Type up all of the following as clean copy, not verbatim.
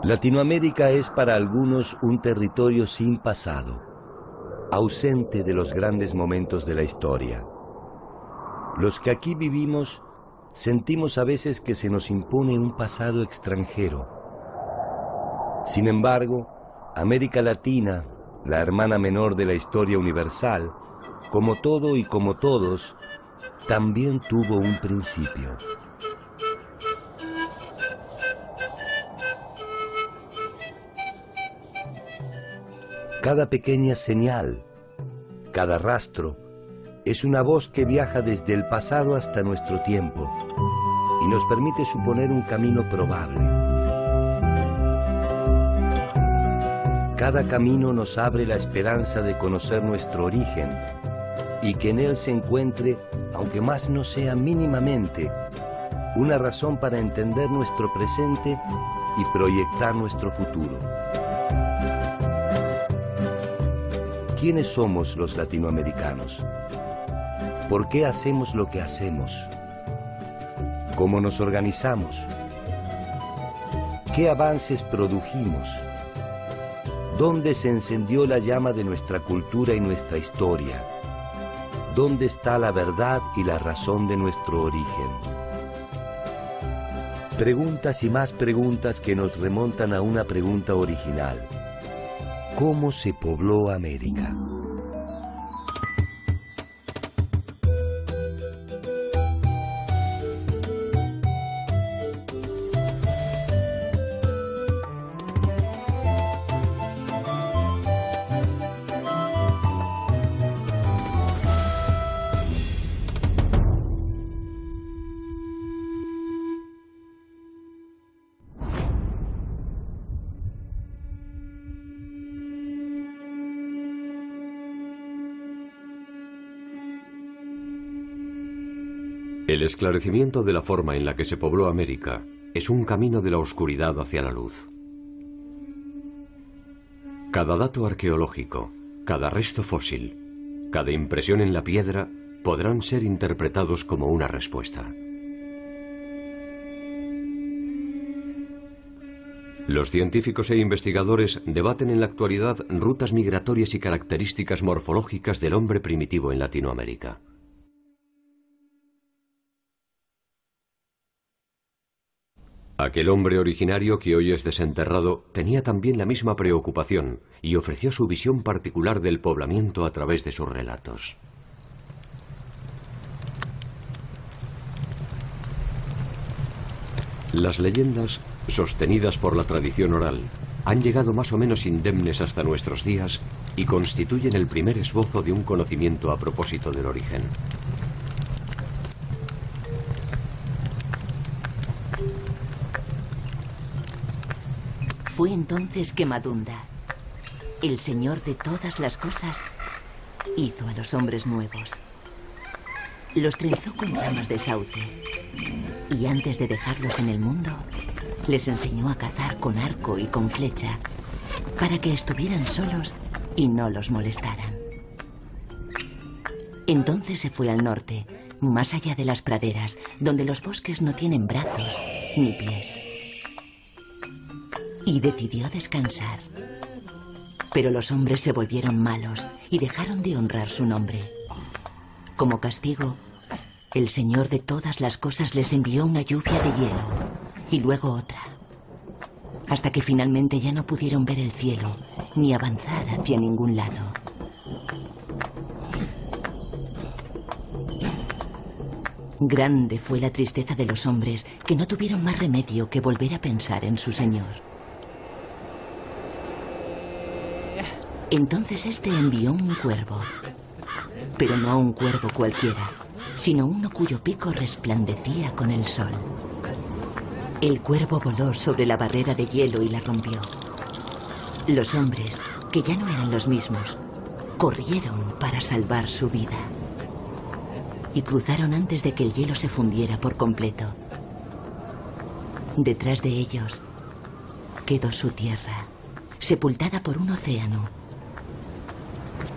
Latinoamérica es para algunos un territorio sin pasado, ausente de los grandes momentos de la historia. Los que aquí vivimos sentimos a veces que se nos impone un pasado extranjero. Sin embargo, América Latina, la hermana menor de la historia universal, como todo y como todos, también tuvo un principio. Cada pequeña señal, cada rastro, es una voz que viaja desde el pasado hasta nuestro tiempo y nos permite suponer un camino probable. Cada camino nos abre la esperanza de conocer nuestro origen y que en él se encuentre, aunque más no sea mínimamente, una razón para entender nuestro presente y proyectar nuestro futuro. ¿Quiénes somos los latinoamericanos? ¿Por qué hacemos lo que hacemos? ¿Cómo nos organizamos? ¿Qué avances produjimos? ¿Dónde se encendió la llama de nuestra cultura y nuestra historia? ¿Dónde está la verdad y la razón de nuestro origen? Preguntas y más preguntas que nos remontan a una pregunta original. ¿Cómo se pobló América? El esclarecimiento de la forma en la que se pobló América es un camino de la oscuridad hacia la luz. Cada dato arqueológico, cada resto fósil, cada impresión en la piedra podrán ser interpretados como una respuesta. Los científicos e investigadores debaten en la actualidad rutas migratorias y características morfológicas del hombre primitivo en Latinoamérica. Aquel hombre originario que hoy es desenterrado tenía también la misma preocupación y ofreció su visión particular del poblamiento a través de sus relatos. Las leyendas, sostenidas por la tradición oral, han llegado más o menos indemnes hasta nuestros días y constituyen el primer esbozo de un conocimiento a propósito del origen. Fue entonces que Madunda, el señor de todas las cosas, hizo a los hombres nuevos. Los trenzó con ramas de sauce y antes de dejarlos en el mundo, les enseñó a cazar con arco y con flecha para que estuvieran solos y no los molestaran. Entonces se fue al norte, más allá de las praderas, donde los bosques no tienen brazos ni pies. Y decidió descansar. Pero los hombres se volvieron malos y dejaron de honrar su nombre. Como castigo, el Señor de todas las cosas les envió una lluvia de hielo y luego otra, hasta que finalmente ya no pudieron ver el cielo ni avanzar hacia ningún lado. Grande fue la tristeza de los hombres, que no tuvieron más remedio que volver a pensar en su Señor. Entonces este envió un cuervo, pero no un cuervo cualquiera, sino uno cuyo pico resplandecía con el sol. El cuervo voló sobre la barrera de hielo y la rompió. Los hombres, que ya no eran los mismos, corrieron para salvar su vida y cruzaron antes de que el hielo se fundiera por completo. Detrás de ellos quedó su tierra, sepultada por un océano.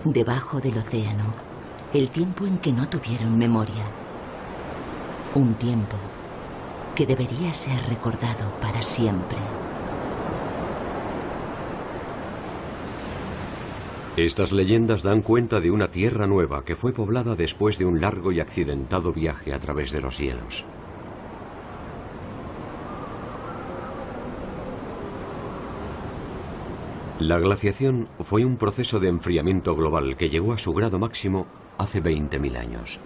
Debajo del océano, el tiempo en que no tuvieron memoria. Un tiempo que debería ser recordado para siempre. Estas leyendas dan cuenta de una tierra nueva que fue poblada después de un largo y accidentado viaje a través de los hielos. La glaciación fue un proceso de enfriamiento global que llegó a su grado máximo hace 20.000 años.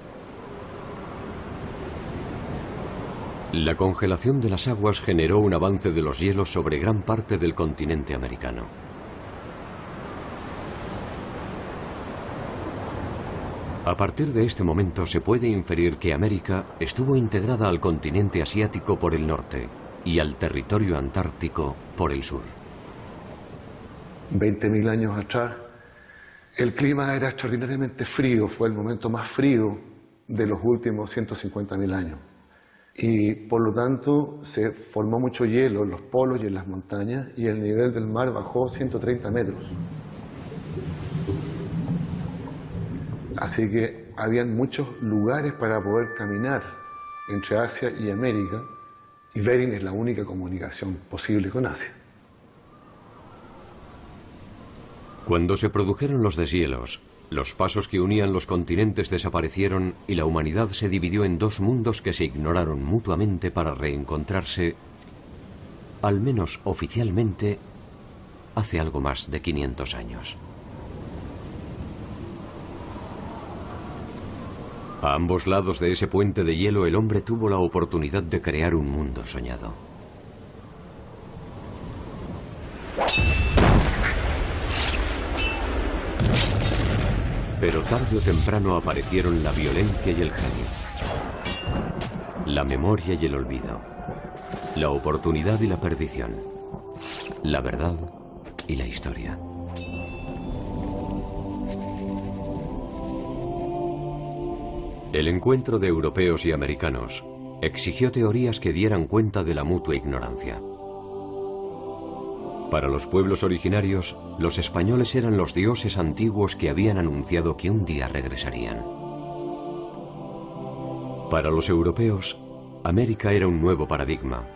La congelación de las aguas generó un avance de los hielos sobre gran parte del continente americano. A partir de este momento se puede inferir que América estuvo integrada al continente asiático por el norte y al territorio antártico por el sur. 20.000 años atrás, el clima era extraordinariamente frío, fue el momento más frío de los últimos 150.000 años. Y por lo tanto se formó mucho hielo en los polos y en las montañas y el nivel del mar bajó 130 metros. Así que habían muchos lugares para poder caminar entre Asia y América, y Bering es la única comunicación posible con Asia. Cuando se produjeron los deshielos, los pasos que unían los continentes desaparecieron y la humanidad se dividió en dos mundos que se ignoraron mutuamente para reencontrarse, al menos oficialmente, hace algo más de 500 años. A ambos lados de ese puente de hielo el hombre tuvo la oportunidad de crear un mundo soñado. Pero tarde o temprano aparecieron la violencia y el genio, la memoria y el olvido, la oportunidad y la perdición, la verdad y la historia. El encuentro de europeos y americanos exigió teorías que dieran cuenta de la mutua ignorancia. Para los pueblos originarios, los españoles eran los dioses antiguos que habían anunciado que un día regresarían. Para los europeos, América era un nuevo paradigma,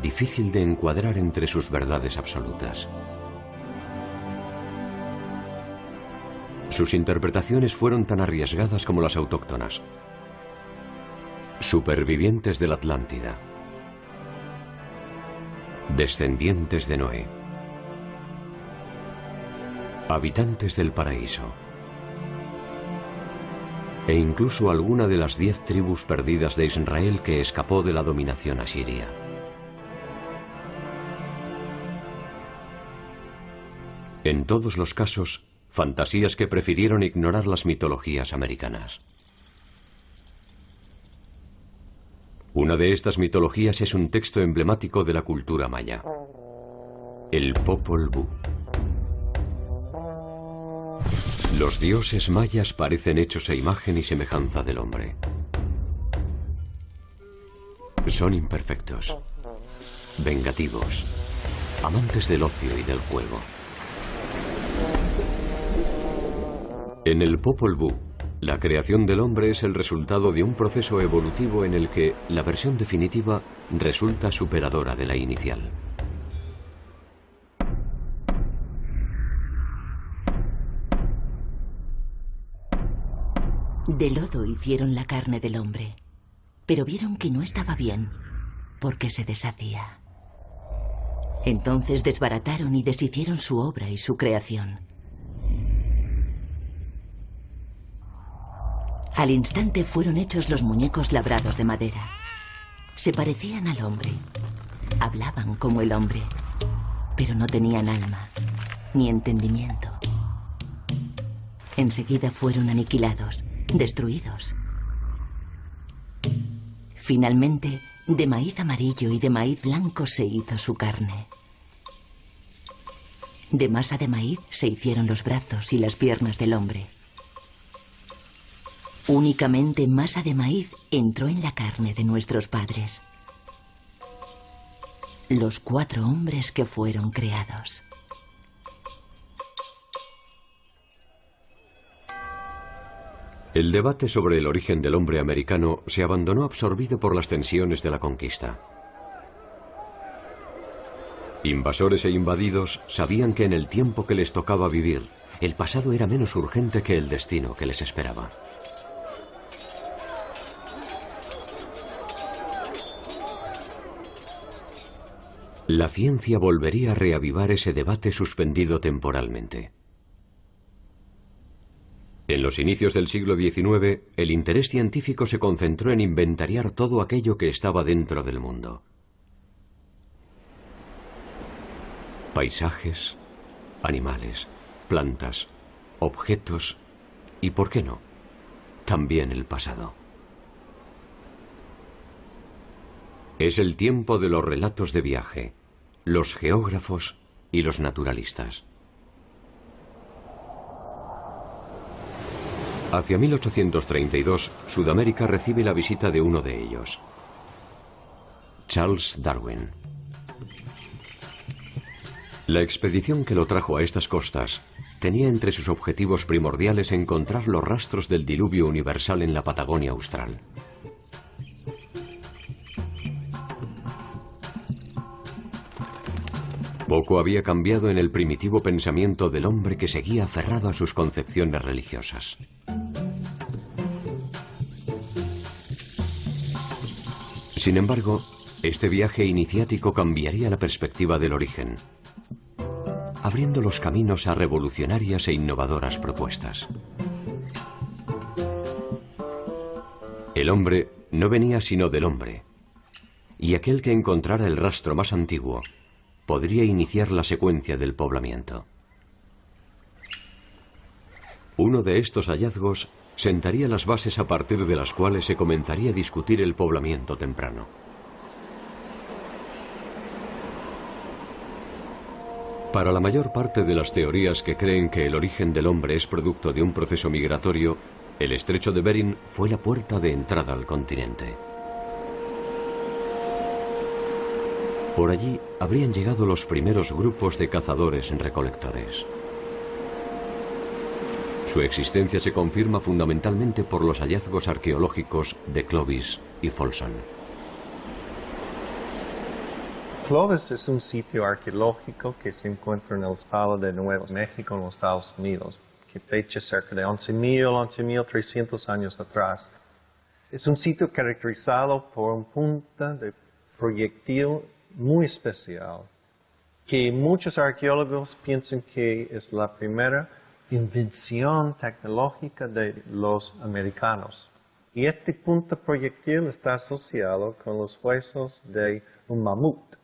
difícil de encuadrar entre sus verdades absolutas. Sus interpretaciones fueron tan arriesgadas como las autóctonas. Supervivientes de la Atlántida, descendientes de Noé, habitantes del paraíso, e incluso alguna de las 10 tribus perdidas de Israel que escapó de la dominación asiria. En todos los casos, fantasías que prefirieron ignorar las mitologías americanas. Una de estas mitologías es un texto emblemático de la cultura maya, el Popol Vuh. Los dioses mayas parecen hechos a imagen y semejanza del hombre. Son imperfectos, vengativos, amantes del ocio y del juego. En el Popol Vuh, la creación del hombre es el resultado de un proceso evolutivo en el que la versión definitiva resulta superadora de la inicial. De lodo hicieron la carne del hombre, pero vieron que no estaba bien, porque se deshacía. Entonces desbarataron y deshicieron su obra y su creación. Al instante fueron hechos los muñecos labrados de madera. Se parecían al hombre, hablaban como el hombre, pero no tenían alma, ni entendimiento. Enseguida fueron aniquilados, destruidos. Finalmente, de maíz amarillo y de maíz blanco se hizo su carne. De masa de maíz se hicieron los brazos y las piernas del hombre. Únicamente masa de maíz entró en la carne de nuestros padres. Los 4 hombres que fueron creados. El debate sobre el origen del hombre americano se abandonó absorbido por las tensiones de la conquista. Invasores e invadidos sabían que en el tiempo que les tocaba vivir, el pasado era menos urgente que el destino que les esperaba. La ciencia volvería a reavivar ese debate suspendido temporalmente. En los inicios del siglo XIX, el interés científico se concentró en inventariar todo aquello que estaba dentro del mundo. Paisajes, animales, plantas, objetos y, ¿por qué no?, también el pasado. Es el tiempo de los relatos de viaje, los geógrafos y los naturalistas. Hacia 1832, Sudamérica recibe la visita de uno de ellos, Charles Darwin. La expedición que lo trajo a estas costas tenía entre sus objetivos primordiales encontrar los rastros del diluvio universal en la Patagonia austral. Poco había cambiado en el primitivo pensamiento del hombre que seguía aferrado a sus concepciones religiosas. Sin embargo, este viaje iniciático cambiaría la perspectiva del origen, abriendo los caminos a revolucionarias e innovadoras propuestas. El hombre no venía sino del hombre, y aquel que encontrara el rastro más antiguo podría iniciar la secuencia del poblamiento. Uno de estos hallazgos sentaría las bases a partir de las cuales se comenzaría a discutir el poblamiento temprano. Para la mayor parte de las teorías que creen que el origen del hombre es producto de un proceso migratorio, el estrecho de Bering fue la puerta de entrada al continente. Por allí habrían llegado los primeros grupos de cazadores-recolectores. Su existencia se confirma fundamentalmente por los hallazgos arqueológicos de Clovis y Folsom. Clovis es un sitio arqueológico que se encuentra en el estado de Nuevo México, en los Estados Unidos, que fecha cerca de 11.300 años atrás. Es un sitio caracterizado por un punta de proyectil muy especial, que muchos arqueólogos piensan que es la primera invención tecnológica de los americanos. Y este punta proyectil está asociado con los huesos de un mamut.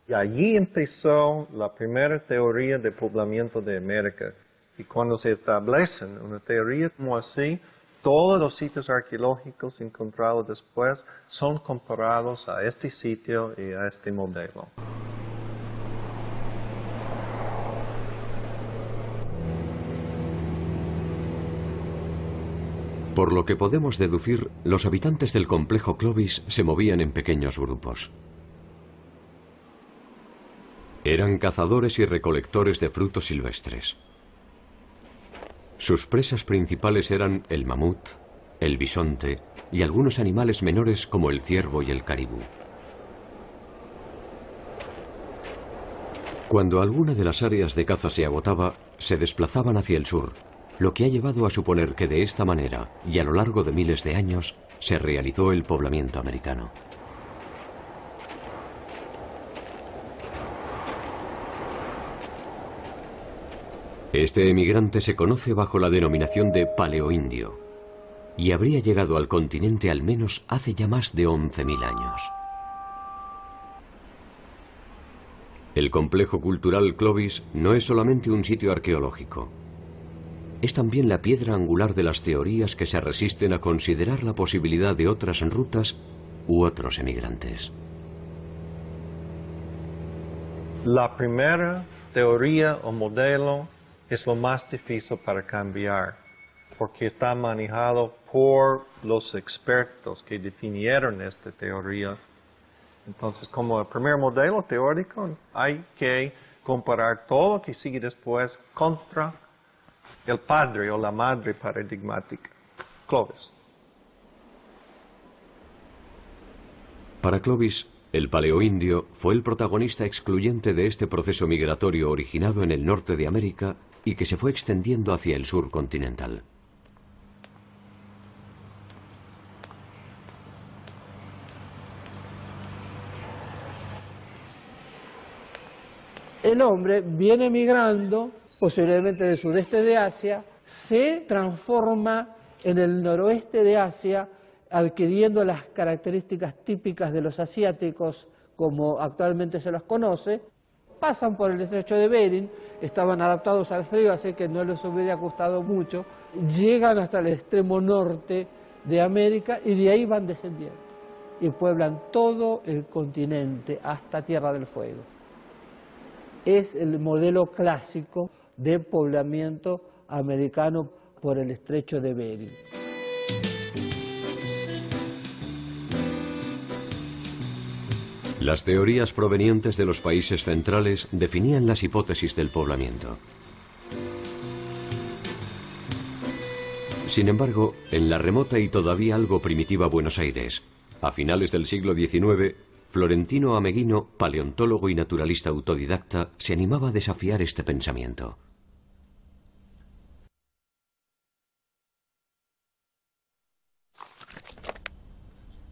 Y allí empezó la primera teoría de poblamiento de América. Y cuando se establece una teoría como así, todos los sitios arqueológicos encontrados después son comparados a este sitio y a este modelo. Por lo que podemos deducir, los habitantes del complejo Clovis se movían en pequeños grupos. Eran cazadores y recolectores de frutos silvestres. Sus presas principales eran el mamut, el bisonte y algunos animales menores como el ciervo y el caribú. Cuando alguna de las áreas de caza se agotaba, se desplazaban hacia el sur, lo que ha llevado a suponer que de esta manera, y a lo largo de miles de años, se realizó el poblamiento americano. Este emigrante se conoce bajo la denominación de paleoindio y habría llegado al continente al menos hace ya más de 11.000 años. El complejo cultural Clovis no es solamente un sitio arqueológico. Es también la piedra angular de las teorías que se resisten a considerar la posibilidad de otras rutas u otros emigrantes. La primera teoría o modelo es lo más difícil para cambiar, porque está manejado por los expertos que definieron esta teoría. Entonces, como el primer modelo teórico, hay que comparar todo lo que sigue después contra el padre o la madre paradigmática, Clovis. Para Clovis, el paleoindio fue el protagonista excluyente de este proceso migratorio originado en el norte de América y que se fue extendiendo hacia el sur continental. El hombre viene migrando, posiblemente del sudeste de Asia, se transforma en el noroeste de Asia, adquiriendo las características típicas de los asiáticos, como actualmente se los conoce. Pasan por el estrecho de Bering, estaban adaptados al frío, así que no les hubiera gustado mucho. Llegan hasta el extremo norte de América y de ahí van descendiendo. Y pueblan todo el continente hasta Tierra del Fuego. Es el modelo clásico de poblamiento americano por el estrecho de Bering. Las teorías provenientes de los países centrales definían las hipótesis del poblamiento. Sin embargo, en la remota y todavía algo primitiva Buenos Aires, a finales del siglo XIX, Florentino Ameghino, paleontólogo y naturalista autodidacta, se animaba a desafiar este pensamiento.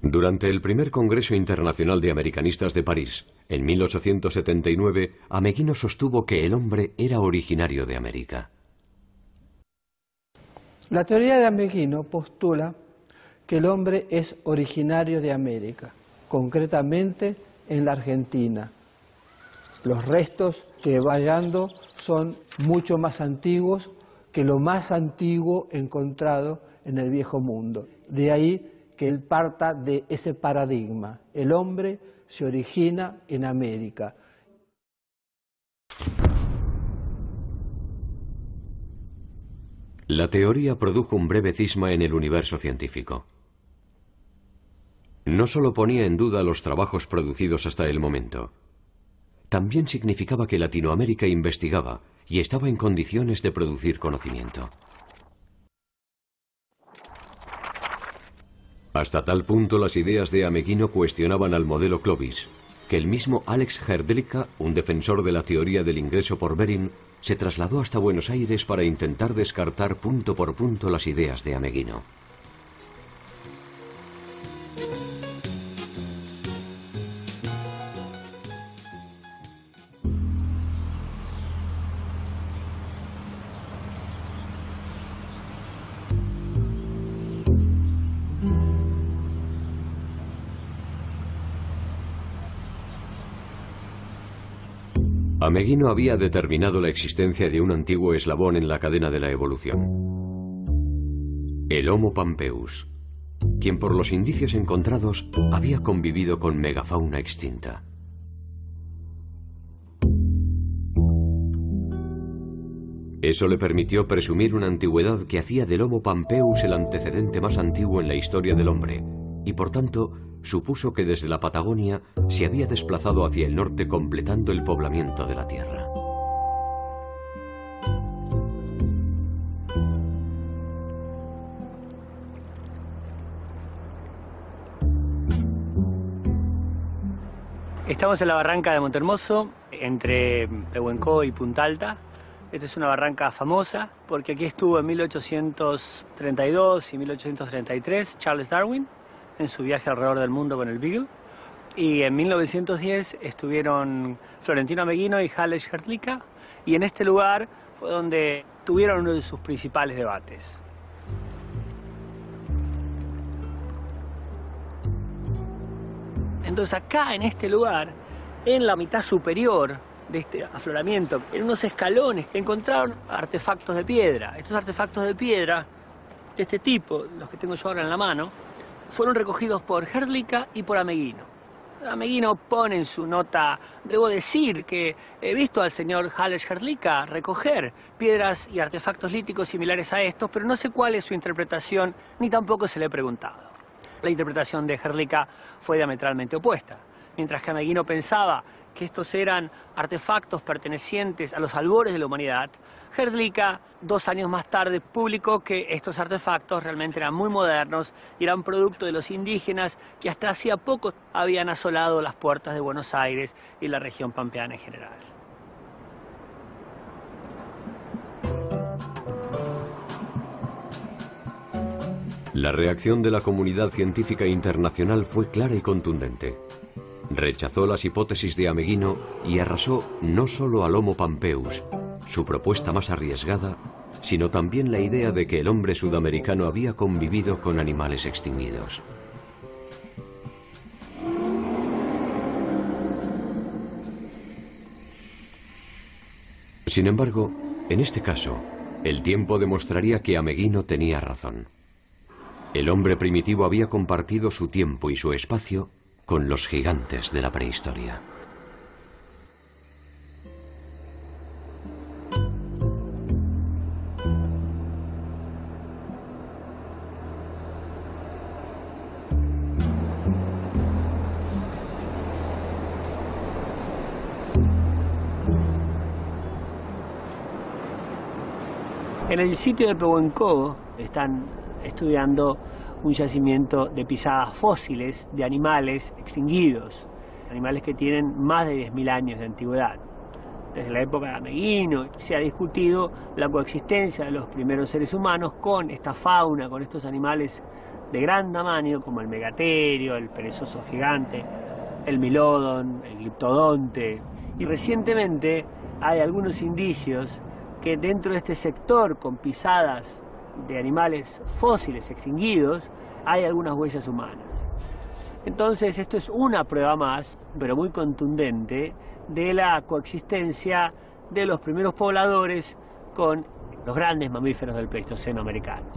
Durante el primer Congreso Internacional de Americanistas de París, en 1879, Ameghino sostuvo que el hombre era originario de América. La teoría de Ameghino postula que el hombre es originario de América, concretamente en la Argentina. Los restos que va hallando son mucho más antiguos que lo más antiguo encontrado en el Viejo Mundo. De ahí que él parta de ese paradigma. El hombre se origina en América. La teoría produjo un breve cisma en el universo científico. No solo ponía en duda los trabajos producidos hasta el momento, también significaba que Latinoamérica investigaba y estaba en condiciones de producir conocimiento. Hasta tal punto las ideas de Ameghino cuestionaban al modelo Clovis, que el mismo Alex Hrdlicka, un defensor de la teoría del ingreso por Bering, se trasladó hasta Buenos Aires para intentar descartar punto por punto las ideas de Ameghino. Ameghino había determinado la existencia de un antiguo eslabón en la cadena de la evolución, el Homo pampeus, quien por los indicios encontrados había convivido con megafauna extinta. Eso le permitió presumir una antigüedad que hacía del Homo pampeus el antecedente más antiguo en la historia del hombre, y por tanto supuso que desde la Patagonia se había desplazado hacia el norte completando el poblamiento de la Tierra. Estamos en la barranca de Montehermoso, entre Pehuencoa y Punta Alta. Esta es una barranca famosa porque aquí estuvo en 1832 y 1833 Charles Darwin en su viaje alrededor del mundo con el Beagle. Y en 1910 estuvieron Florentino Ameghino y Alex Hrdlicka, y en este lugar fue donde tuvieron uno de sus principales debates. Entonces acá, en este lugar, en la mitad superior de este afloramiento, en unos escalones, encontraron artefactos de piedra. Estos artefactos de piedra, de este tipo, los que tengo yo ahora en la mano, fueron recogidos por Hrdlicka y por Ameghino. Ameghino pone en su nota: debo decir que he visto al señor Alex Hrdlicka recoger piedras y artefactos líticos similares a estos, pero no sé cuál es su interpretación, ni tampoco se le he preguntado. La interpretación de Hrdlicka fue diametralmente opuesta. Mientras que Ameghino pensaba que estos eran artefactos pertenecientes a los albores de la humanidad, Hrdlicka, 2 años más tarde, publicó que estos artefactos realmente eran muy modernos y eran producto de los indígenas que hasta hacía poco habían asolado las puertas de Buenos Aires y la región pampeana en general. La reacción de la comunidad científica internacional fue clara y contundente. Rechazó las hipótesis de Ameghino y arrasó no solo al Homo pampeus, su propuesta más arriesgada, sino también la idea de que el hombre sudamericano había convivido con animales extinguidos. Sin embargo, en este caso, el tiempo demostraría que Ameghino tenía razón. El hombre primitivo había compartido su tiempo y su espacio con los gigantes de la prehistoria. En el sitio de Pehuencogo están estudiando un yacimiento de pisadas fósiles de animales extinguidos, animales que tienen más de 10.000 años de antigüedad. Desde la época de Ameghino se ha discutido la coexistencia de los primeros seres humanos con esta fauna, con estos animales de gran tamaño como el megaterio, el perezoso gigante, el milodon, el gliptodonte. Y recientemente hay algunos indicios que dentro de este sector con pisadas de animales fósiles extinguidos hay algunas huellas humanas. Entonces esto es una prueba más, pero muy contundente, de la coexistencia de los primeros pobladores con los grandes mamíferos del Pleistoceno americano.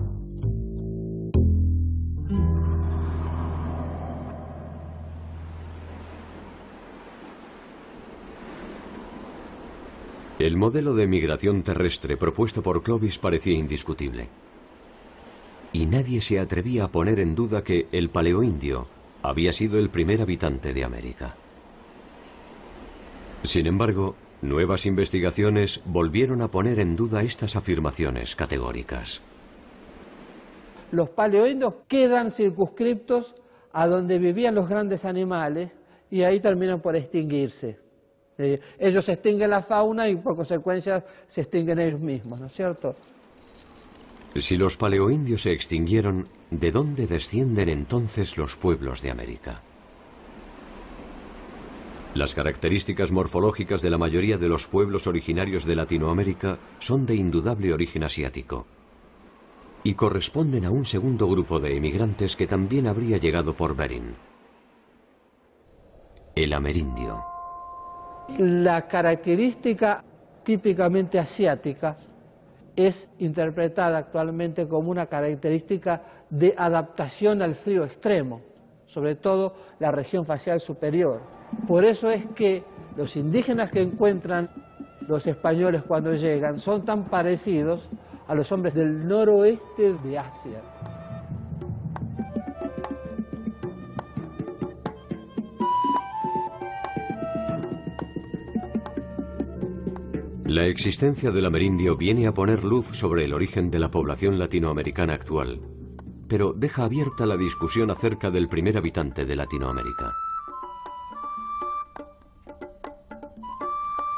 El modelo de migración terrestre propuesto por Clovis parecía indiscutible. Y nadie se atrevía a poner en duda que el paleoindio había sido el primer habitante de América. Sin embargo, nuevas investigaciones volvieron a poner en duda estas afirmaciones categóricas. Los paleoindios quedan circunscriptos a donde vivían los grandes animales y ahí terminan por extinguirse. Ellos extinguen la fauna y por consecuencia se extinguen ellos mismos, ¿no es cierto? Si los paleoindios se extinguieron, ¿de dónde descienden entonces los pueblos de América? Las características morfológicas de la mayoría de los pueblos originarios de Latinoamérica son de indudable origen asiático y corresponden a un segundo grupo de emigrantes que también habría llegado por Bering: el amerindio. La característica típicamente asiática es interpretada actualmente como una característica de adaptación al frío extremo, sobre todo la región facial superior. Por eso es que los indígenas que encuentran los españoles cuando llegan son tan parecidos a los hombres del noroeste de Asia. La existencia del amerindio viene a poner luz sobre el origen de la población latinoamericana actual, pero deja abierta la discusión acerca del primer habitante de Latinoamérica.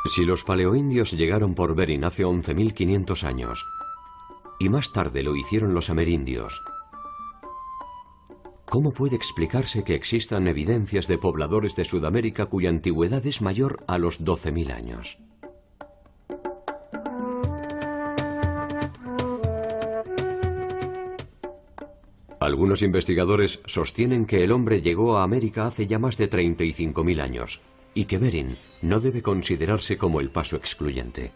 Si los paleoindios llegaron por Bering hace 11.500 años, y más tarde lo hicieron los amerindios, ¿cómo puede explicarse que existan evidencias de pobladores de Sudamérica cuya antigüedad es mayor a los 12.000 años? Algunos investigadores sostienen que el hombre llegó a América hace ya más de 35.000 años y que Bering no debe considerarse como el paso excluyente.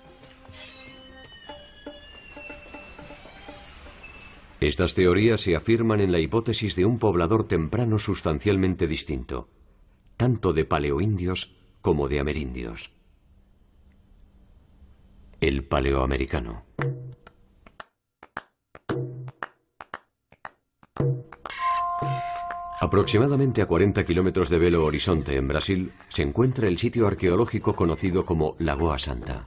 Estas teorías se afirman en la hipótesis de un poblador temprano sustancialmente distinto, tanto de paleoindios como de amerindios: el paleoamericano. Aproximadamente a 40 kilómetros de Belo Horizonte, en Brasil, se encuentra el sitio arqueológico conocido como Lagoa Santa.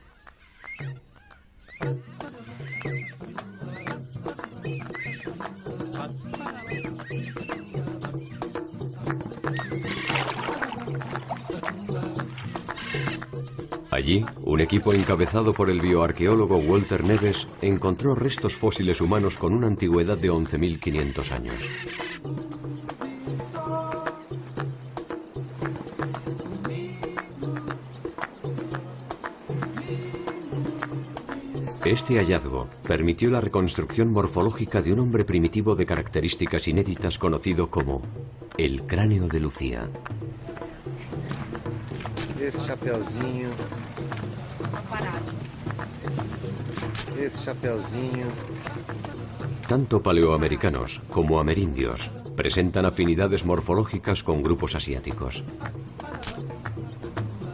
Allí, un equipo encabezado por el bioarqueólogo Walter Neves encontró restos fósiles humanos con una antigüedad de 11.500 años. Este hallazgo permitió la reconstrucción morfológica de un hombre primitivo de características inéditas conocido como el cráneo de Lucía. Esse chapeuzinho. Esse chapeuzinho. Tanto paleoamericanos como amerindios presentan afinidades morfológicas con grupos asiáticos.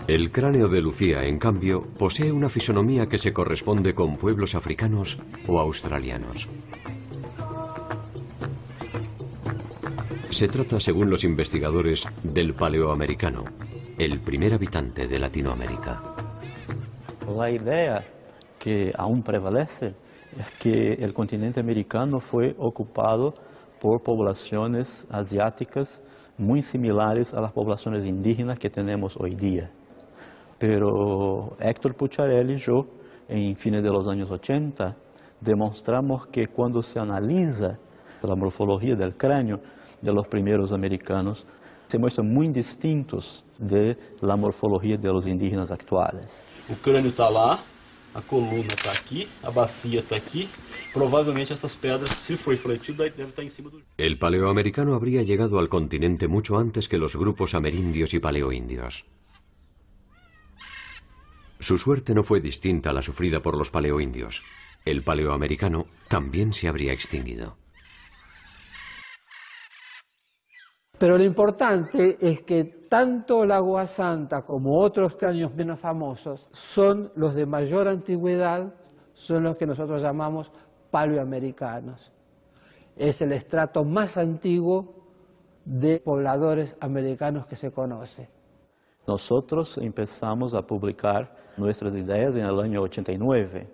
El cráneo de Lucía, en cambio, posee una fisonomía que se corresponde con pueblos africanos o australianos. Se trata, según los investigadores, del paleoamericano, el primer habitante de Latinoamérica. La idea que aún prevalece es que el continente americano fue ocupado por poblaciones asiáticas muy similares a las poblaciones indígenas que tenemos hoy día. Pero Héctor Pucciarelli y yo, en fines de los años 80, demostramos que cuando se analiza la morfología del cráneo de los primeros americanos, se muestran muy distintos de la morfología de los indígenas actuales. O crânio está lá, a coluna está aqui, a bacia está aqui. Provavelmente essas pedras, se foi fletido, deve estar em cima do... El paleoamericano habría llegado al continente mucho antes que los grupos amerindios y paleoindios. Su suerte no fue distinta a la sufrida por los paleoindios. El paleoamericano también se habría extinguido. Pero lo importante es que tanto Lagoa Santa como otros cráneos menos famosos son los de mayor antigüedad, son los que nosotros llamamos paleoamericanos. Es el estrato más antiguo de pobladores americanos que se conoce. Nosotros empezamos a publicar nuestras ideas en el año 89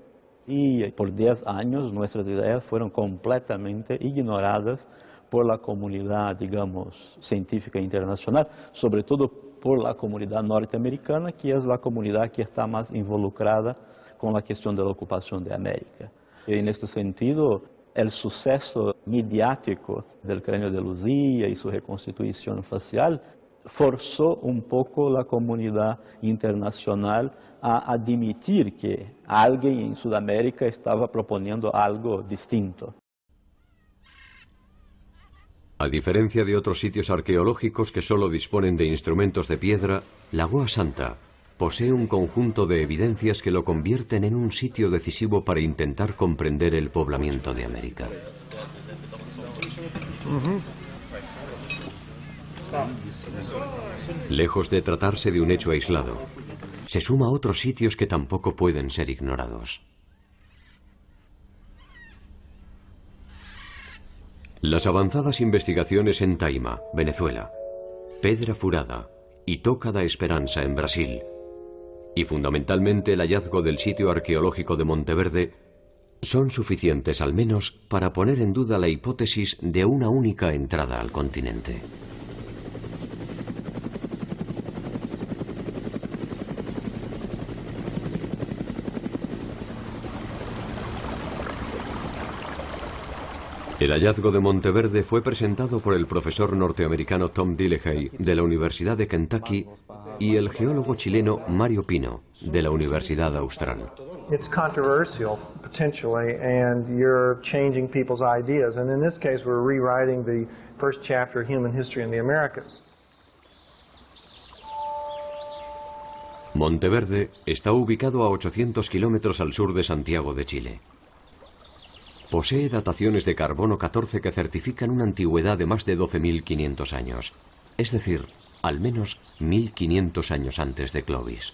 y por 10 años nuestras ideas fueron completamente ignoradas por la comunidad, digamos, científica internacional, sobre todo por la comunidad norteamericana, que es la comunidad que está más involucrada con la cuestión de la ocupación de América. Y en este sentido, el suceso mediático del cráneo de Lucía y su reconstitución facial forzó un poco la comunidad internacional a admitir que alguien en Sudamérica estaba proponiendo algo distinto. A diferencia de otros sitios arqueológicos que solo disponen de instrumentos de piedra, Lagoa Santa posee un conjunto de evidencias que lo convierten en un sitio decisivo para intentar comprender el poblamiento de América. Lejos de tratarse de un hecho aislado, se suma a otros sitios que tampoco pueden ser ignorados. Las avanzadas investigaciones en Taima, Venezuela, Pedra Furada y Toca da Esperança en Brasil, y fundamentalmente el hallazgo del sitio arqueológico de Monteverde, son suficientes al menos para poner en duda la hipótesis de una única entrada al continente. El hallazgo de Monteverde fue presentado por el profesor norteamericano Tom Dillehay de la Universidad de Kentucky y el geólogo chileno Mario Pino de la Universidad Austral. It's controversial, potentially, and you're changing people's ideas. And in this case, we're rewriting the first chapter of human history in the Americas. Monteverde está ubicado a 800 kilómetros al sur de Santiago de Chile. Posee dataciones de carbono 14 que certifican una antigüedad de más de 12.500 años, es decir, al menos 1.500 años antes de Clovis.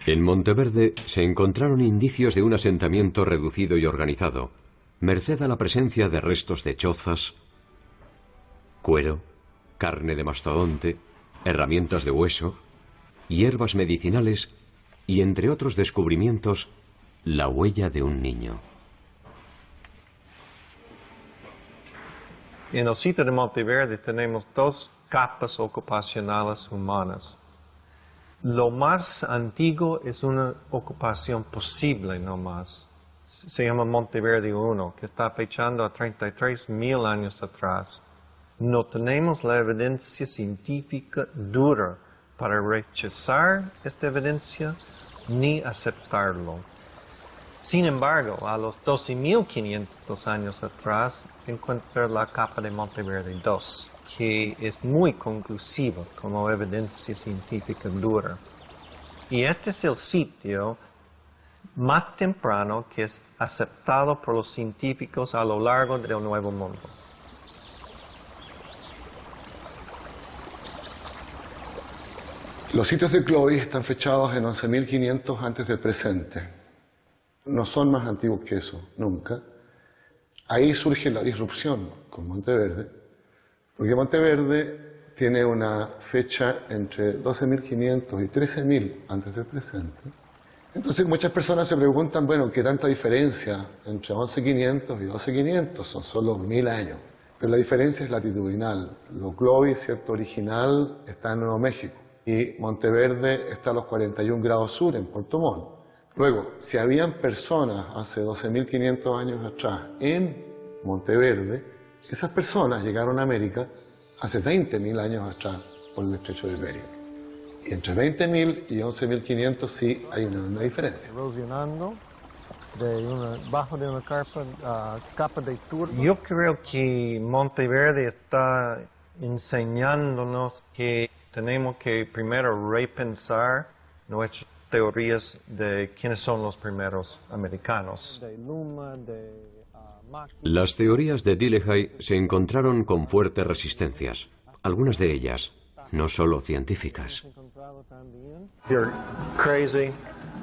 En Monteverde se encontraron indicios de un asentamiento reducido y organizado, merced a la presencia de restos de chozas, cuero, carne de mastodonte, herramientas de hueso hierbas medicinales y, entre otros descubrimientos, la huella de un niño. En el sitio de Monteverde tenemos dos capas ocupacionales humanas. Lo más antiguo es una ocupación posible nomás. Se llama Monteverde I, que está fechando a 33.000 años atrás. No tenemos la evidencia científica dura para rechazar esta evidencia ni aceptarlo. Sin embargo, a los 12.500 años atrás se encuentra la capa de Monteverde II, que es muy conclusiva como evidencia científica dura. Y este es el sitio más temprano que es aceptado por los científicos a lo largo del Nuevo Mundo. Los sitios de Clovis están fechados en 11.500 antes del presente. No son más antiguos que eso, nunca. Ahí surge la disrupción con Monteverde, porque Monteverde tiene una fecha entre 12.500 y 13.000 antes del presente. Entonces muchas personas se preguntan, bueno, ¿qué tanta diferencia entre 11.500 y 12.500? Son solo 1.000 años. Pero la diferencia es latitudinal. Lo Clovis, cierto, original, está en Nuevo México. Y Monteverde está a los 41 grados sur, en Puerto Montt. Luego, si habían personas hace 12.500 años atrás en Monteverde, esas personas llegaron a América hace 20.000 años atrás por el estrecho de Bering. Y entre 20.000 y 11.500 sí hay una enorme diferencia. Erosionando bajo de una capa de turba. Yo creo que Monteverde está enseñándonos que tenemos que primero repensar nuestras teorías de quiénes son los primeros americanos. Las teorías de Dillehay se encontraron con fuertes resistencias, algunas de ellas no solo científicas. You're crazy.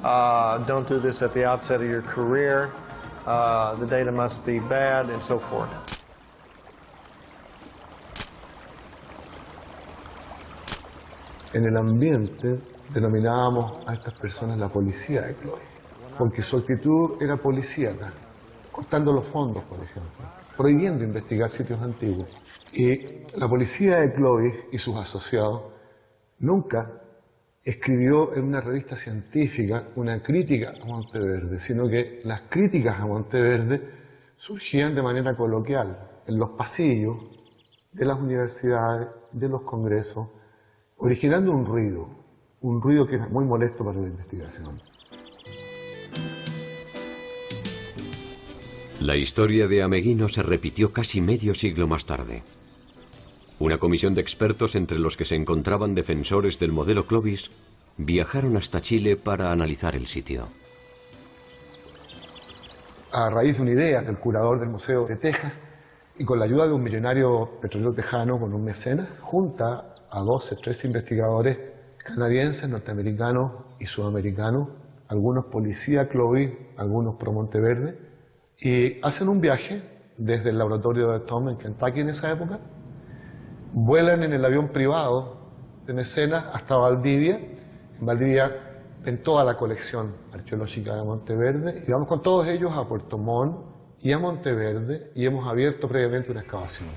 Don't do this at the outset of your career. The data must be bad, and so forth. En el ambiente denominábamos a estas personas la policía de Clovis, porque su actitud era policíaca, cortando los fondos, por ejemplo, prohibiendo investigar sitios antiguos. Y la policía de Clovis y sus asociados nunca escribió en una revista científica una crítica a Monteverde, sino que las críticas a Monteverde surgían de manera coloquial, en los pasillos de las universidades, de los congresos, originando un ruido que era muy molesto para la investigación. La historia de Ameghino se repitió casi medio siglo más tarde. Una comisión de expertos, entre los que se encontraban defensores del modelo Clovis, viajaron hasta Chile para analizar el sitio. A raíz de una idea del curador del Museo de Texas y con la ayuda de un millonario petrolero tejano con un mecenas, junta a 13 investigadores canadienses, norteamericanos y sudamericanos, algunos policía Clovis, algunos pro Monteverde, y hacen un viaje desde el laboratorio de Tom en Kentucky en esa época, vuelan en el avión privado de mecenas hasta Valdivia. En Valdivia ven toda la colección arqueológica de Monteverde y vamos con todos ellos a Puerto Montt y a Monteverde y hemos abierto previamente una excavación.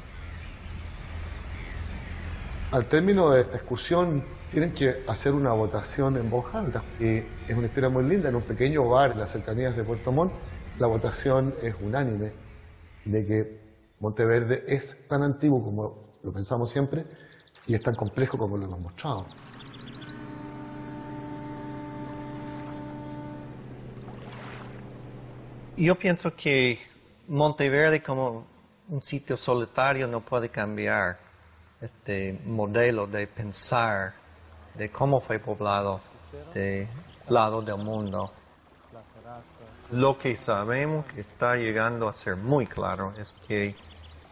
Al término de esta excursión tienen que hacer una votación en voz alta y es una historia muy linda. En un pequeño bar en las cercanías de Puerto Montt la votación es unánime de que Monteverde es tan antiguo como lo pensamos siempre y es tan complejo como lo hemos mostrado. Yo pienso que Monteverde como un sitio solitario no puede cambiar este modelo de pensar de cómo fue poblado de lado del mundo. Lo que sabemos que está llegando a ser muy claro es que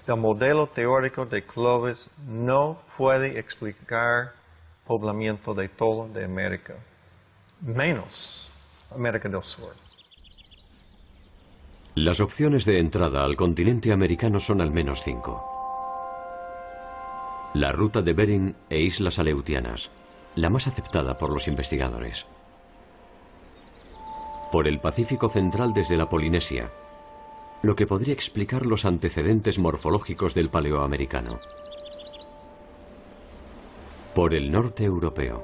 el modelo teórico de Clovis no puede explicar poblamiento de todo de América, menos América del Sur. Las opciones de entrada al continente americano son al menos 5. La ruta de Bering e Islas Aleutianas, la más aceptada por los investigadores. Por el Pacífico central desde la Polinesia, lo que podría explicar los antecedentes morfológicos del paleoamericano. Por el norte europeo.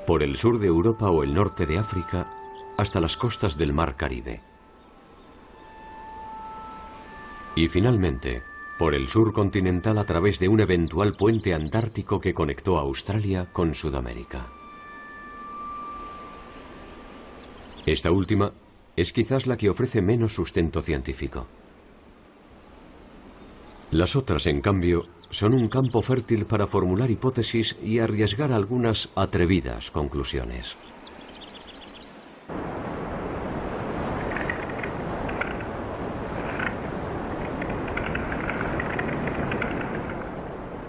Por el sur de Europa o el norte de África hasta las costas del Mar Caribe. Y finalmente, por el sur continental a través de un eventual puente antártico que conectó a Australia con Sudamérica. Esta última es quizás la que ofrece menos sustento científico. Las otras, en cambio, son un campo fértil para formular hipótesis y arriesgar algunas atrevidas conclusiones.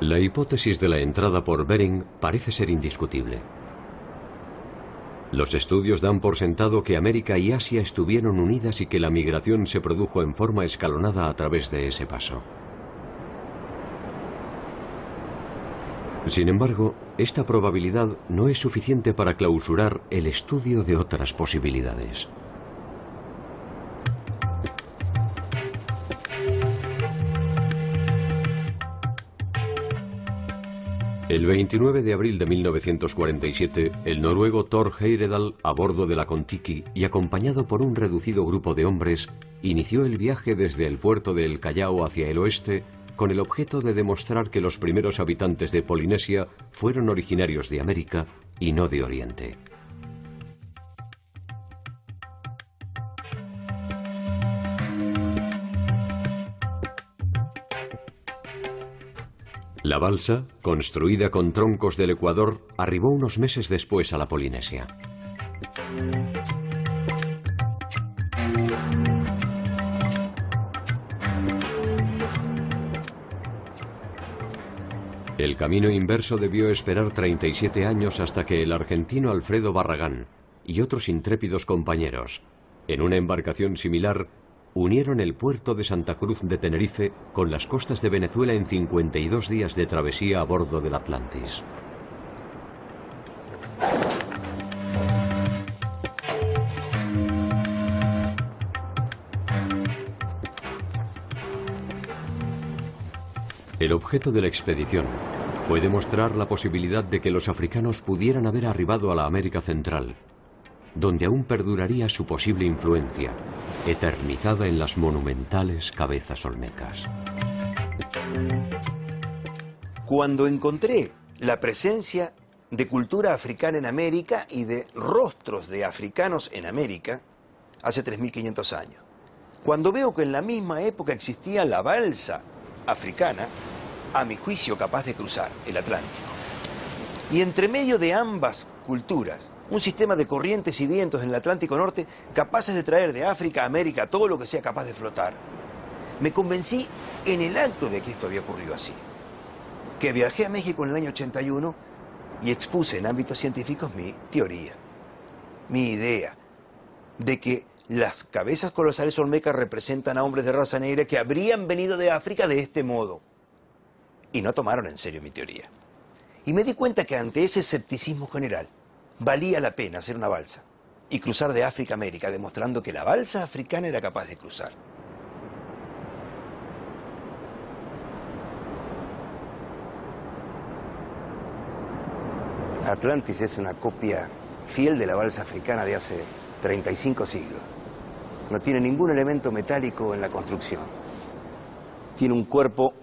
La hipótesis de la entrada por Bering parece ser indiscutible. Los estudios dan por sentado que América y Asia estuvieron unidas y que la migración se produjo en forma escalonada a través de ese paso. Sin embargo, esta probabilidad no es suficiente para clausurar el estudio de otras posibilidades. El 29 de abril de 1947, el noruego Thor Heyerdahl, a bordo de la Kon-Tiki y acompañado por un reducido grupo de hombres, inició el viaje desde el puerto de El Callao hacia el oeste con el objeto de demostrar que los primeros habitantes de Polinesia fueron originarios de América y no de Oriente. La balsa, construida con troncos del Ecuador, arribó unos meses después a la Polinesia. El camino inverso debió esperar 37 años hasta que el argentino Alfredo Barragán y otros intrépidos compañeros, en una embarcación similar, unieron el puerto de Santa Cruz de Tenerife con las costas de Venezuela en 52 días de travesía a bordo del Atlantis. El objeto de la expedición fue demostrar la posibilidad de que los africanos pudieran haber arribado a la América Central, donde aún perduraría su posible influencia, eternizada en las monumentales cabezas olmecas. Cuando encontré la presencia de cultura africana en América y de rostros de africanos en América, hace 3.500 años, cuando veo que en la misma época existía la balsa africana, a mi juicio capaz de cruzar el Atlántico, y entre medio de ambas culturas, un sistema de corrientes y vientos en el Atlántico Norte capaces de traer de África a América todo lo que sea capaz de flotar, me convencí en el acto de que esto había ocurrido así. Que viajé a México en el año 81 y expuse en ámbitos científicos mi teoría, mi idea de que las cabezas colosales olmecas representan a hombres de raza negra que habrían venido de África de este modo. Y no tomaron en serio mi teoría. Y me di cuenta que ante ese escepticismo general, valía la pena hacer una balsa y cruzar de África a América, demostrando que la balsa africana era capaz de cruzar. Atlantis es una copia fiel de la balsa africana de hace 35 siglos. No tiene ningún elemento metálico en la construcción. Tiene un cuerpo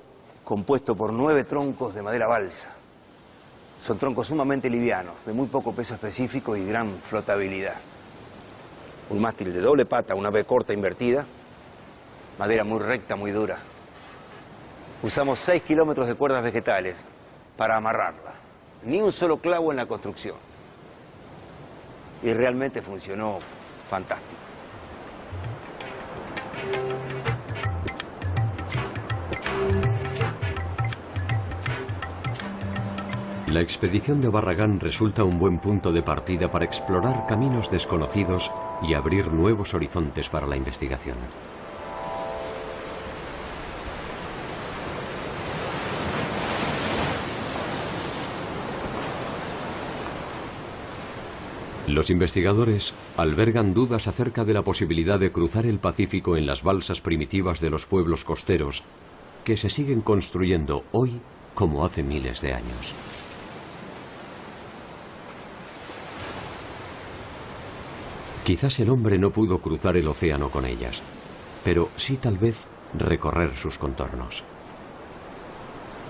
compuesto por 9 troncos de madera balsa. Son troncos sumamente livianos, de muy poco peso específico y gran flotabilidad. Un mástil de doble pata, una B corta invertida, madera muy recta, muy dura. Usamos 6 kilómetros de cuerdas vegetales para amarrarla. Ni un solo clavo en la construcción. Y realmente funcionó fantástico. La expedición de Barragán resulta un buen punto de partida para explorar caminos desconocidos y abrir nuevos horizontes para la investigación. Los investigadores albergan dudas acerca de la posibilidad de cruzar el Pacífico en las balsas primitivas de los pueblos costeros, que se siguen construyendo hoy como hace miles de años. Quizás el hombre no pudo cruzar el océano con ellas, pero sí tal vez recorrer sus contornos.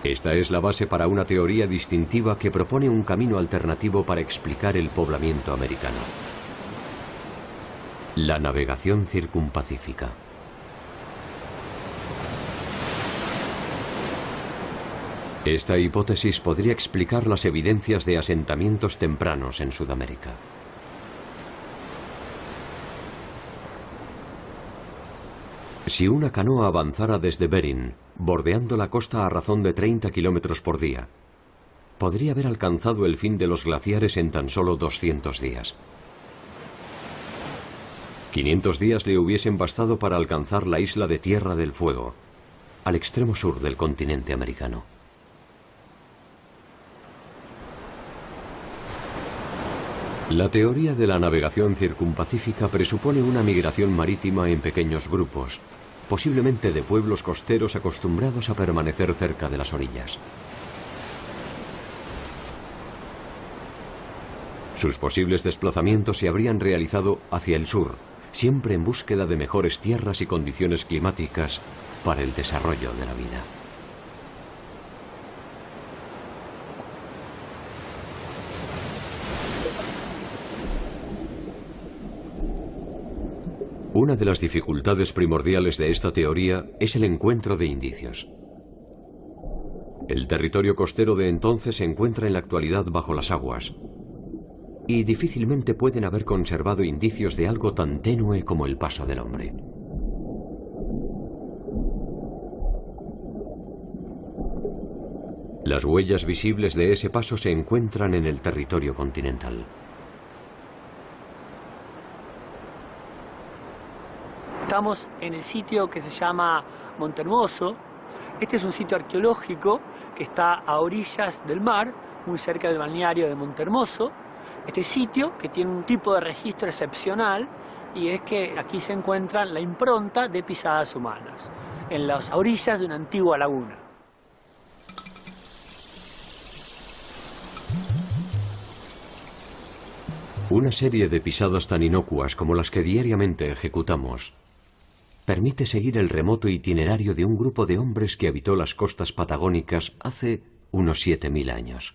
Esta es la base para una teoría distintiva que propone un camino alternativo para explicar el poblamiento americano: la navegación circumpacífica. Esta hipótesis podría explicar las evidencias de asentamientos tempranos en Sudamérica. Si una canoa avanzara desde Bering, bordeando la costa a razón de 30 kilómetros por día, podría haber alcanzado el fin de los glaciares en tan solo 200 días. 500 días le hubiesen bastado para alcanzar la isla de Tierra del Fuego, al extremo sur del continente americano. La teoría de la navegación circumpacífica presupone una migración marítima en pequeños grupos, posiblemente de pueblos costeros acostumbrados a permanecer cerca de las orillas. Sus posibles desplazamientos se habrían realizado hacia el sur, siempre en búsqueda de mejores tierras y condiciones climáticas para el desarrollo de la vida. Una de las dificultades primordiales de esta teoría es el encuentro de indicios. El territorio costero de entonces se encuentra en la actualidad bajo las aguas, y difícilmente pueden haber conservado indicios de algo tan tenue como el paso del hombre. Las huellas visibles de ese paso se encuentran en el territorio continental. Estamos en el sitio que se llama Montehermoso. Este es un sitio arqueológico que está a orillas del mar, muy cerca del balneario de Montehermoso. Este sitio que tiene un tipo de registro excepcional, y es que aquí se encuentra la impronta de pisadas humanas, en las orillas de una antigua laguna. Una serie de pisadas tan inocuas como las que diariamente ejecutamos permite seguir el remoto itinerario de un grupo de hombres que habitó las costas patagónicas hace unos 7000 años.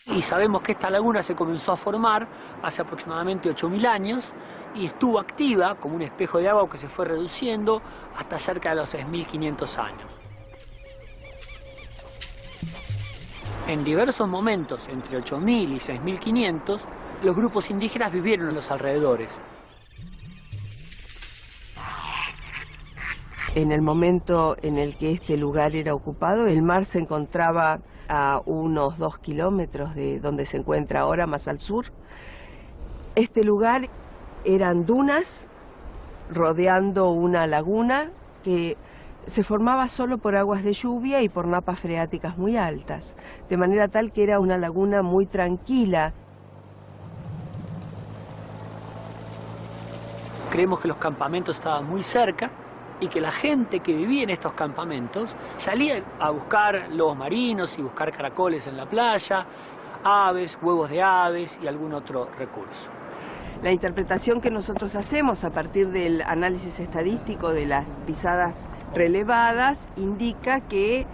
Y sabemos que esta laguna se comenzó a formar hace aproximadamente 8000 años y estuvo activa como un espejo de agua que se fue reduciendo hasta cerca de los 6500 años. En diversos momentos, entre 8000 y 6500, los grupos indígenas vivieron en los alrededores. En el momento en el que este lugar era ocupado, el mar se encontraba a unos 2 kilómetros de donde se encuentra ahora, más al sur. Este lugar eran dunas rodeando una laguna que se formaba solo por aguas de lluvia y por napas freáticas muy altas, de manera tal que era una laguna muy tranquila. Creemos que los campamentos estaban muy cerca y que la gente que vivía en estos campamentos salía a buscar lobos marinos y buscar caracoles en la playa, aves, huevos de aves y algún otro recurso. La interpretación que nosotros hacemos a partir del análisis estadístico de las pisadas relevadas indica que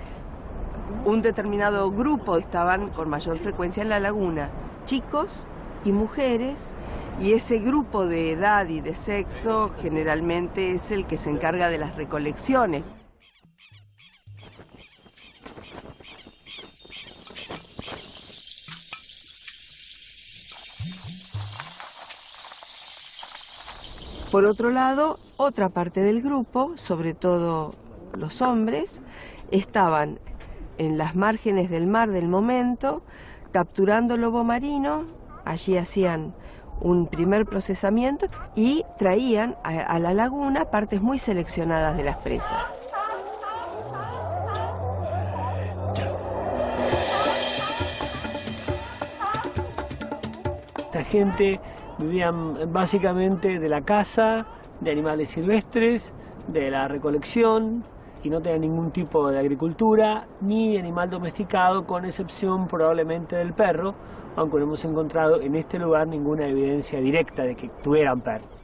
un determinado grupo estaban con mayor frecuencia en la laguna, chicos y mujeres, y ese grupo de edad y de sexo generalmente es el que se encarga de las recolecciones. Por otro lado, otra parte del grupo, sobre todo los hombres, estaban en las márgenes del mar del momento, capturando lobo marino. Allí hacían un primer procesamiento y traían a la laguna partes muy seleccionadas de las presas. Esta gente vivían básicamente de la caza, de animales silvestres, de la recolección, y no tenían ningún tipo de agricultura ni animal domesticado, con excepción probablemente del perro, aunque no hemos encontrado en este lugar ninguna evidencia directa de que tuvieran perro.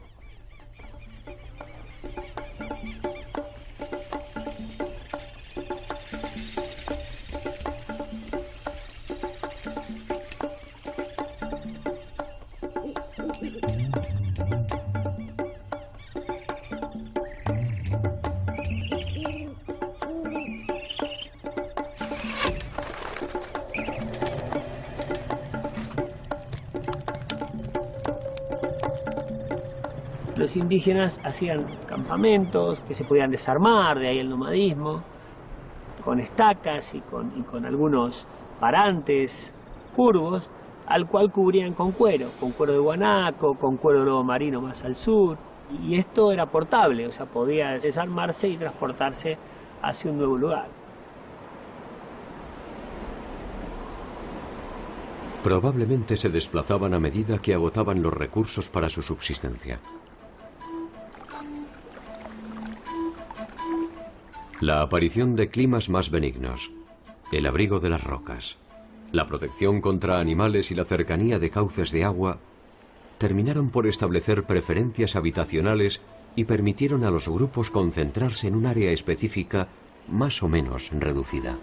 Los indígenas hacían campamentos que se podían desarmar, de ahí el nomadismo, con estacas y con algunos parantes curvos, al cual cubrían con cuero de guanaco, con cuero de lobo marino más al sur, y esto era portable, o sea, podía desarmarse y transportarse hacia un nuevo lugar. Probablemente se desplazaban a medida que agotaban los recursos para su subsistencia. La aparición de climas más benignos, el abrigo de las rocas, la protección contra animales y la cercanía de cauces de agua terminaron por establecer preferencias habitacionales y permitieron a los grupos concentrarse en un área específica más o menos reducida.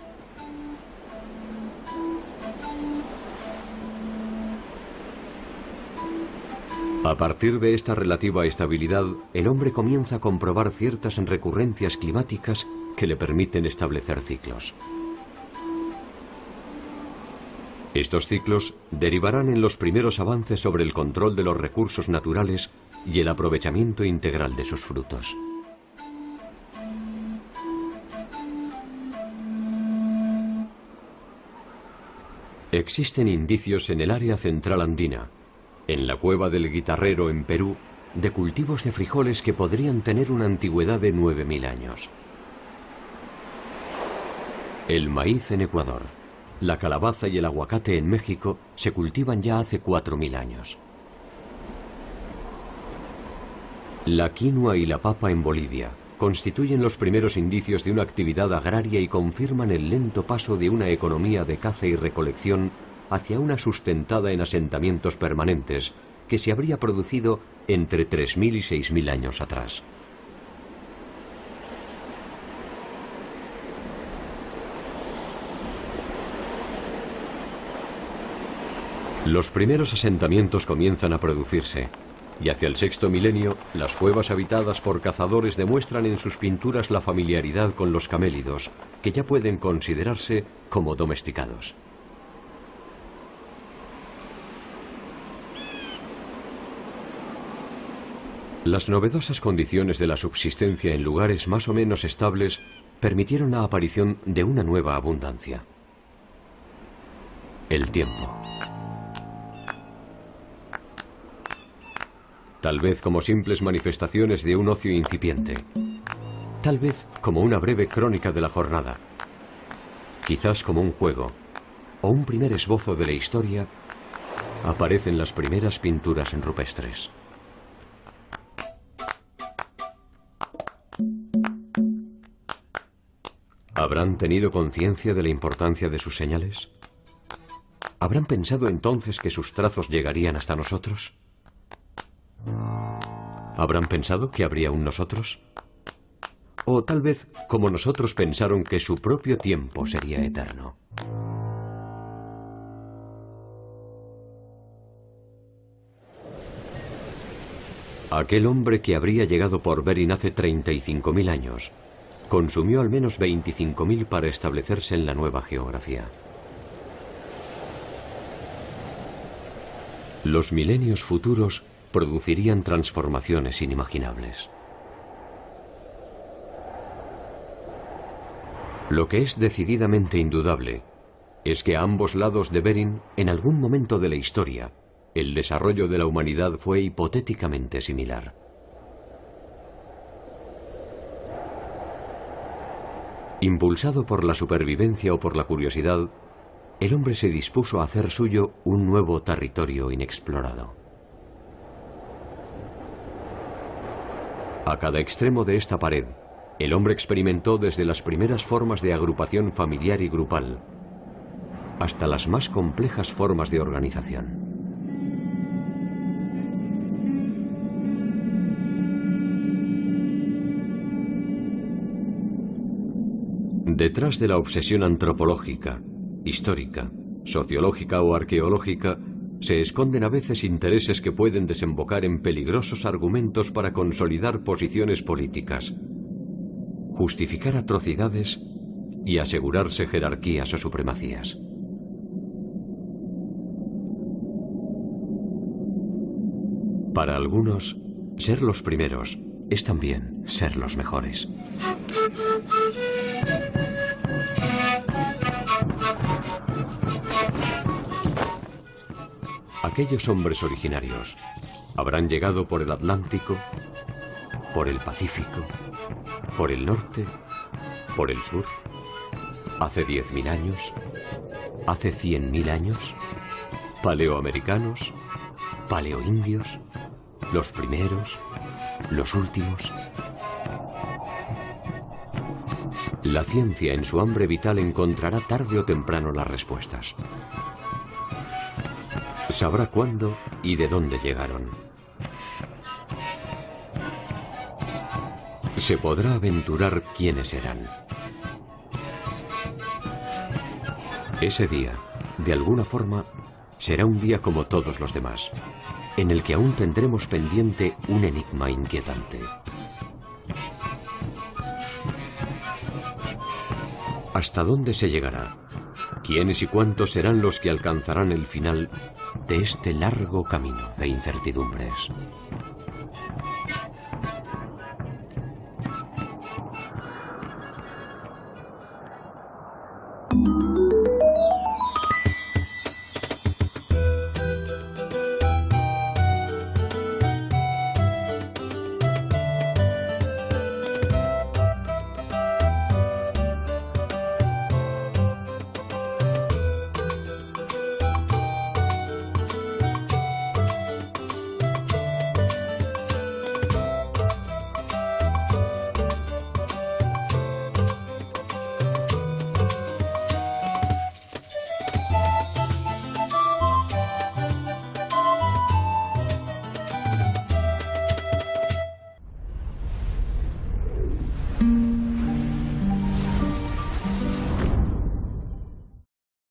A partir de esta relativa estabilidad, el hombre comienza a comprobar ciertas recurrencias climáticas que le permiten establecer ciclos. Estos ciclos derivarán en los primeros avances sobre el control de los recursos naturales y el aprovechamiento integral de sus frutos. Existen indicios en el área central andina, en la cueva del Guitarrero en Perú, de cultivos de frijoles que podrían tener una antigüedad de 9000 años. El maíz en Ecuador, la calabaza y el aguacate en México se cultivan ya hace 4000 años. La quinoa y la papa en Bolivia constituyen los primeros indicios de una actividad agraria y confirman el lento paso de una economía de caza y recolección hacia una sustentada en asentamientos permanentes que se habría producido entre 3000 y 6000 años atrás. Los primeros asentamientos comienzan a producirse, y hacia el sexto milenio, las cuevas habitadas por cazadores demuestran en sus pinturas la familiaridad con los camélidos, que ya pueden considerarse como domesticados. Las novedosas condiciones de la subsistencia en lugares más o menos estables permitieron la aparición de una nueva abundancia: el tiempo. Tal vez como simples manifestaciones de un ocio incipiente, tal vez como una breve crónica de la jornada, quizás como un juego o un primer esbozo de la historia, aparecen las primeras pinturas rupestres. ¿Habrán tenido conciencia de la importancia de sus señales? ¿Habrán pensado entonces que sus trazos llegarían hasta nosotros? ¿Habrán pensado que habría un nosotros? O tal vez, como nosotros, pensaron que su propio tiempo sería eterno. Aquel hombre que habría llegado por Bering hace 35.000 años consumió al menos 25.000 para establecerse en la nueva geografía. Los milenios futuros producirían transformaciones inimaginables. Lo que es decididamente indudable es que a ambos lados de Bering, en algún momento de la historia, el desarrollo de la humanidad fue hipotéticamente similar. Impulsado por la supervivencia o por la curiosidad, el hombre se dispuso a hacer suyo un nuevo territorio inexplorado. A cada extremo de esta pared, el hombre experimentó desde las primeras formas de agrupación familiar y grupal hasta las más complejas formas de organización. Detrás de la obsesión antropológica, histórica, sociológica o arqueológica, se esconden a veces intereses que pueden desembocar en peligrosos argumentos para consolidar posiciones políticas, justificar atrocidades y asegurarse jerarquías o supremacías. Para algunos, ser los primeros es también ser los mejores. Aquellos hombres originarios habrán llegado por el Atlántico, por el Pacífico, por el norte, por el sur, hace 10.000 años, hace 100.000 años, paleoamericanos, paleoindios, los primeros, los últimos. La ciencia en su hambre vital encontrará tarde o temprano las respuestas. Sabrá cuándo y de dónde llegaron. Se podrá aventurar quiénes eran. Ese día, de alguna forma, será un día como todos los demás, en el que aún tendremos pendiente un enigma inquietante. ¿Hasta dónde se llegará? ¿Quiénes y cuántos serán los que alcanzarán el final de este largo camino de incertidumbres?